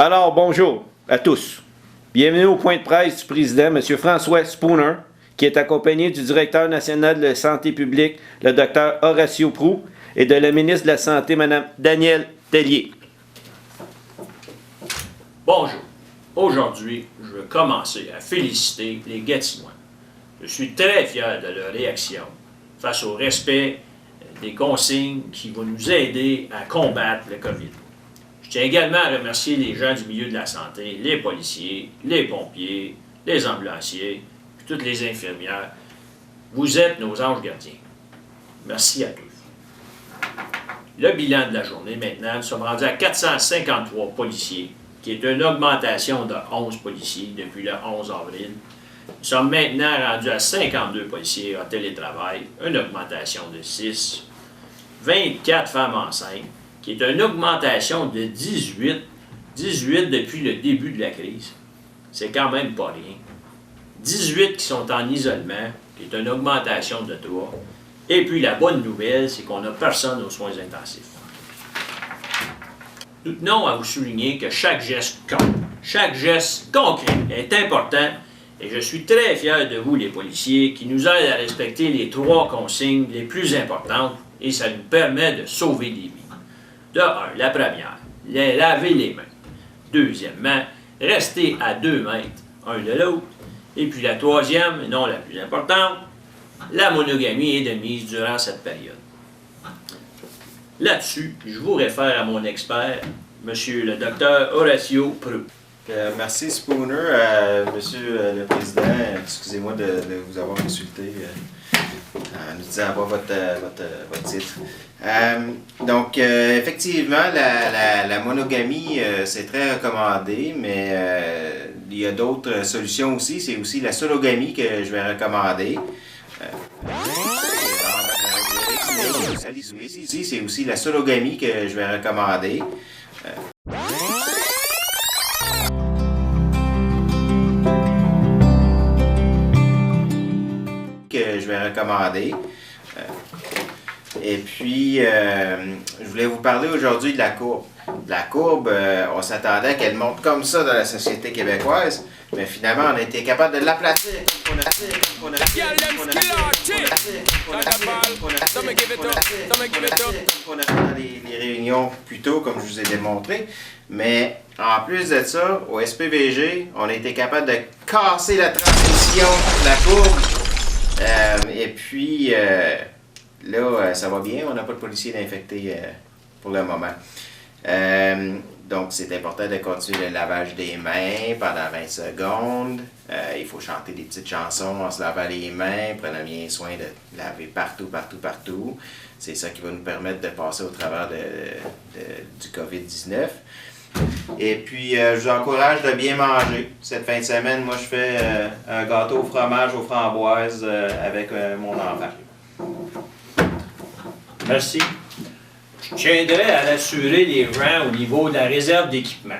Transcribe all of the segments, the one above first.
Alors, bonjour à tous. Bienvenue au point de presse du président, M. François Spooner, qui est accompagné du directeur national de la santé publique, le Dr Horacio Proulx, et de la ministre de la Santé, Mme Danielle Tellier. Bonjour. Aujourd'hui, je veux commencer à féliciter les Gatineaux. Je suis très fier de leur réaction face au respect des consignes qui vont nous aider à combattre le COVID. Je tiens également à remercier les gens du milieu de la santé, les policiers, les pompiers, les ambulanciers, puis toutes les infirmières. Vous êtes nos anges gardiens. Merci à tous. Le bilan de la journée maintenant, nous sommes rendus à 453 policiers, qui est une augmentation de 11 policiers depuis le 11 avril. Nous sommes maintenant rendus à 52 policiers en télétravail, une augmentation de 6. 24 femmes enceintes, qui est une augmentation de 18 depuis le début de la crise. C'est quand même pas rien. 18 qui sont en isolement, qui est une augmentation de 3. Et puis la bonne nouvelle, c'est qu'on n'a personne aux soins intensifs. Nous tenons à vous souligner que chaque geste compte. Chaque geste concret est important et je suis très fier de vous, les policiers, qui nous aident à respecter les 3 consignes les plus importantes et ça nous permet de sauver des vies. De 1, la première, laver les mains. Deuxièmement, rester à 2 mètres un de l'autre. Et puis la troisième, et non la plus importante, la monogamie est de mise durant cette période. Là-dessus, je vous réfère à mon expert, Monsieur le Dr Horacio Proulx. Merci Spooner. Monsieur le Président, excusez-moi de vous avoir insulté en nous disant avoir votre titre. Donc, effectivement, la monogamie, c'est très recommandé, mais il y a d'autres solutions aussi. C'est aussi la sologamie que je vais recommander. C'est aussi la sologamie que je vais recommander. Que je vais recommander. Et puis, je voulais vous parler aujourd'hui de la courbe. La courbe, on s'attendait à qu'elle monte comme ça dans la société québécoise, mais finalement, on a été capable de l'aplatir comme on a fait dans les réunions plus tôt, comme je vous ai démontré. Mais en plus de ça, au SPVG, on a été capable de casser la transmission de la courbe. Et puis, là, ça va bien, on n'a pas de policiers d'infectés pour le moment. Donc, c'est important de continuer le lavage des mains pendant 20 secondes. Il faut chanter des petites chansons en se lavant les mains, prenant bien soin de laver partout. C'est ça qui va nous permettre de passer au travers du COVID-19. Et puis, je vous encourage de bien manger. Cette fin de semaine, moi, je fais un gâteau au fromage aux framboises avec mon enfant. Merci. Je tiendrai à rassurer les gens au niveau de la réserve d'équipement.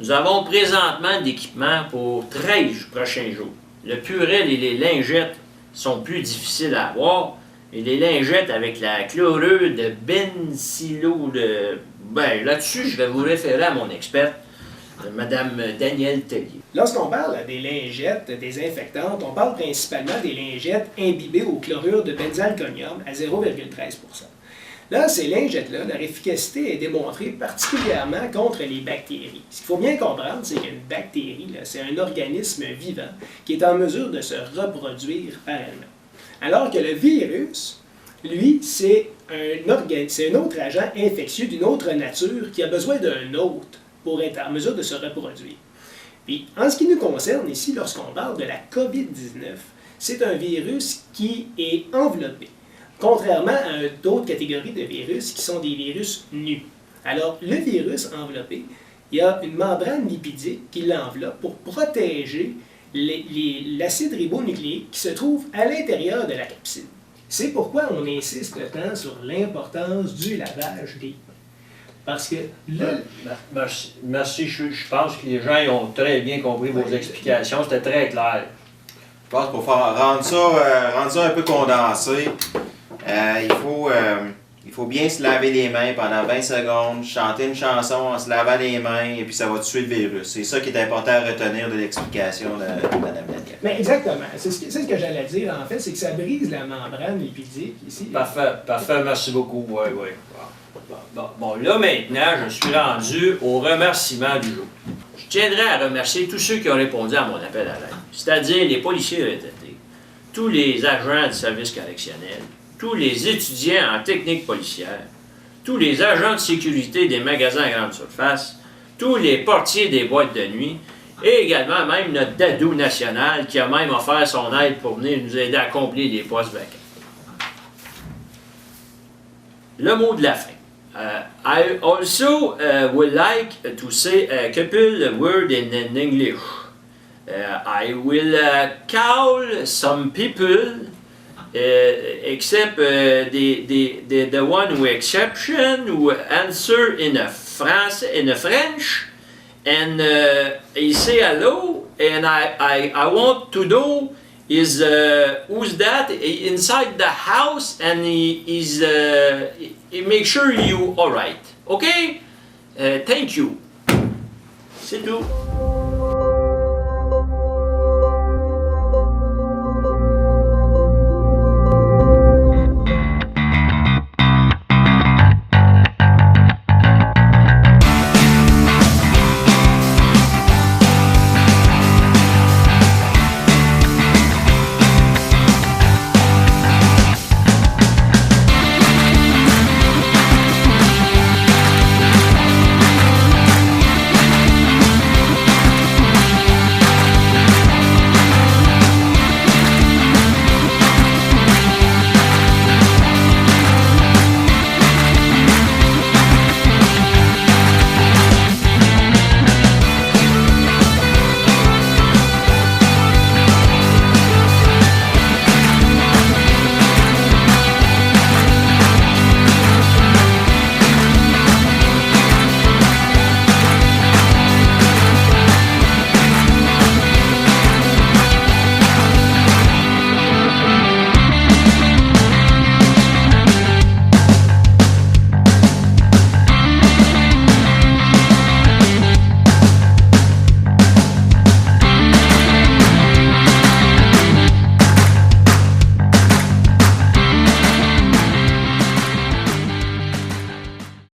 Nous avons présentement d'équipement pour 13 prochains jours. Le purel et les lingettes sont plus difficiles à avoir. Et les lingettes avec la chlorure de là-dessus, je vais vous référer à mon experte, Mme Danielle Tellier. Lorsqu'on parle des lingettes désinfectantes, on parle principalement des lingettes imbibées au chlorure de benzalconium à 0,13 %. Là, ces lingettes-là, leur efficacité est démontrée particulièrement contre les bactéries. Ce qu'il faut bien comprendre, c'est qu'une bactérie, c'est un organisme vivant qui est en mesure de se reproduire par elle-même. Alors que le virus, lui, c'est un autre agent infectieux d'une autre nature qui a besoin d'un hôte pour être en mesure de se reproduire. Puis, en ce qui nous concerne ici, lorsqu'on parle de la COVID-19, c'est un virus qui est enveloppé, contrairement à d'autres catégories de virus qui sont des virus nus. Alors, le virus enveloppé, il y a une membrane lipidique qui l'enveloppe pour protéger l'acide ribonucléique qui se trouve à l'intérieur de la capsule. C'est pourquoi on insiste tant sur l'importance du lavage des mains. Parce que là... Merci. Je pense que les gens ont très bien compris vos explications. C'était très clair. Je pense pour rendre ça un peu condensé, il faut Il faut bien se laver les mains pendant 20 secondes, chanter une chanson en se lavant les mains, et puis ça va tuer le virus. C'est ça qui est important à retenir de l'explication de Mme Leclerc. Mais exactement. C'est ce que j'allais dire, en fait, c'est que ça brise la membrane lipidique ici. Parfait, merci beaucoup. Oui. Bon, là maintenant, je suis rendu au remerciement du jour. Je tiendrai à remercier tous ceux qui ont répondu à mon appel à l'aide, c'est-à-dire les policiers retraités, tous les agents du service correctionnel, tous les étudiants en technique policière, tous les agents de sécurité des magasins à grande surface, tous les portiers des boîtes de nuit, et également même notre dadou national qui a même offert son aide pour venir nous aider à combler les postes vacants. Le mot de la fin. I also would like to say a couple words in English. I will call some people, except the one who exception who answer in a French, and he say hello, and I want to know is who's that inside the house, and he make sure you all right. Okay? Thank you. C'est tout.